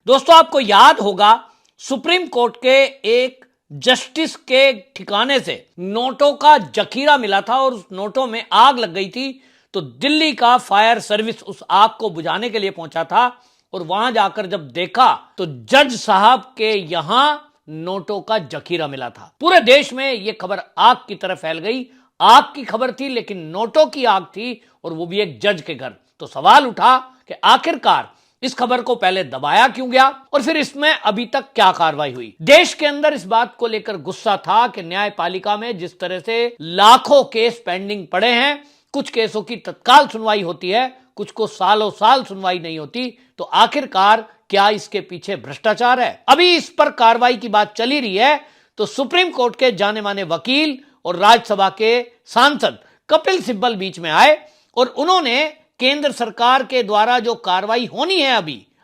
दोस्तों, आपको याद होगा सुप्रीम कोर्ट के एक जस्टिस के ठिकाने से नोटों का जखीरा मिला था और उस नोटों में आग लग गई थी। तो दिल्ली का फायर सर्विस उस आग को बुझाने के लिए पहुंचा था और वहां जाकर जब देखा तो जज साहब के यहां नोटों का जखीरा मिला था। पूरे देश में यह खबर आग की तरह फैल गई। आग की खबर थी लेकिन नोटों की आग थी, और वो भी एक जज के घर। तो सवाल उठा कि आखिरकार इस खबर को पहले दबाया क्यों गया और फिर इसमें अभी तक क्या कार्रवाई हुई। देश के अंदर इस बात को लेकर गुस्सा था कि न्यायपालिका में जिस तरह से लाखों केस पेंडिंग पड़े हैं, कुछ केसों की तत्काल सुनवाई होती है, कुछ को सालों साल सुनवाई नहीं होती, तो आखिरकार क्या इसके पीछे भ्रष्टाचार है? अभी इस पर कार्रवाई की बात चली रही है तो सुप्रीम कोर्ट के जाने माने वकील और राज्यसभा के सांसद कपिल सिब्बल बीच में आए और उन्होंने केंद्र सरकार के द्वारा जो कार्रवाई होनी है,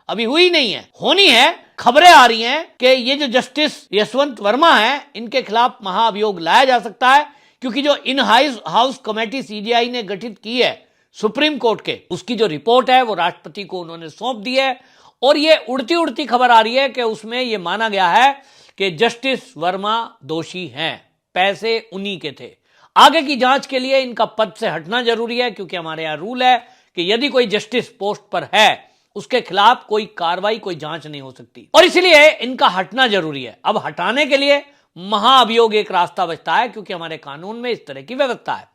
अभी हुई नहीं है, होनी है, खबरें आ रही हैं कि ये जो जस्टिस यशवंत वर्मा है, इनके खिलाफ महाअभियोग लाया जा सकता है, क्योंकि जो इन हाउस कमेटी सीजीआई ने गठित की है सुप्रीम कोर्ट के, उसकी जो रिपोर्ट है वो राष्ट्रपति को उन्होंने सौंप दी है। और ये उड़ती उड़ती खबर आ रही है कि उसमें यह माना गया है कि जस्टिस वर्मा दोषी हैं, पैसे उन्हीं के थे। आगे की जांच के लिए इनका पद से हटना जरूरी है, क्योंकि हमारे यहां रूल है कि यदि कोई जस्टिस पोस्ट पर है उसके खिलाफ कोई कार्रवाई, कोई जांच नहीं हो सकती, और इसलिए इनका हटना जरूरी है। अब हटाने के लिए महाअभियोग एक रास्ता बचता है, क्योंकि हमारे कानून में इस तरह की व्यवस्था है।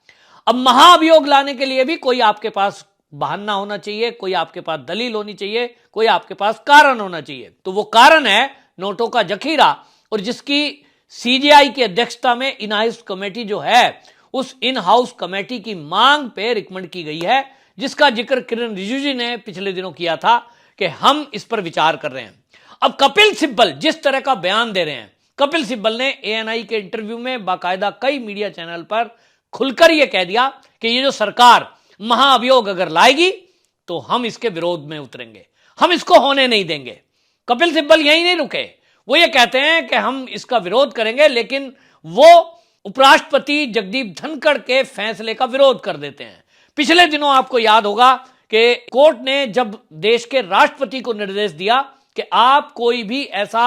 अब महाअभियोग लाने के लिए भी कोई आपके पास बहाना होना चाहिए, कोई आपके पास दलील होनी चाहिए, कोई आपके पास कारण होना चाहिए। तो वो कारण है नोटों का जखीरा, और जिसकी सीजीआई की अध्यक्षता में इन हाउस कमेटी जो है, उस इन हाउस कमेटी की मांग पे रिकमेंड की गई है, जिसका जिक्र किरण रिजिजू जी ने पिछले दिनों किया था कि हम इस पर विचार कर रहे हैं। अब कपिल सिब्बल जिस तरह का बयान दे रहे हैं, कपिल सिब्बल ने एएनआई के इंटरव्यू में बाकायदा कई मीडिया चैनल पर खुलकर यह कह दिया कि ये जो सरकार महाअभियोग अगर लाएगी तो हम इसके विरोध में उतरेंगे, हम इसको होने नहीं देंगे। कपिल सिब्बल यही नहीं रुके, वो ये कहते हैं कि हम इसका विरोध करेंगे, लेकिन वो उपराष्ट्रपति जगदीप धनखड़ के फैसले का विरोध कर देते हैं। पिछले दिनों आपको याद होगा कि कोर्ट ने जब देश के राष्ट्रपति को निर्देश दिया कि आप कोई भी ऐसा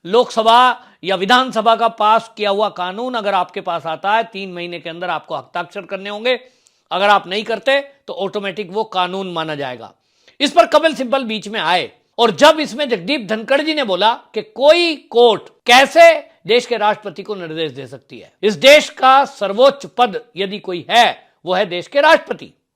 लोकसभा या विधानसभा का पास किया हुआ कानून अगर आपके पास आता है, 3 महीने के अंदर आपको हस्ताक्षर करने होंगे, अगर आप नहीं करते तो ऑटोमेटिक वो कानून माना जाएगा। इस पर कपिल सिब्बल बीच में आए, और जब इसमें जगदीप धनखड़ जी ने बोला कि कोई कोर्ट कैसे देश के राष्ट्रपति को निर्देश दे सकती है, इस देश का सर्वोच्च पद यदि कोई है वो है देश के राष्ट्रपति।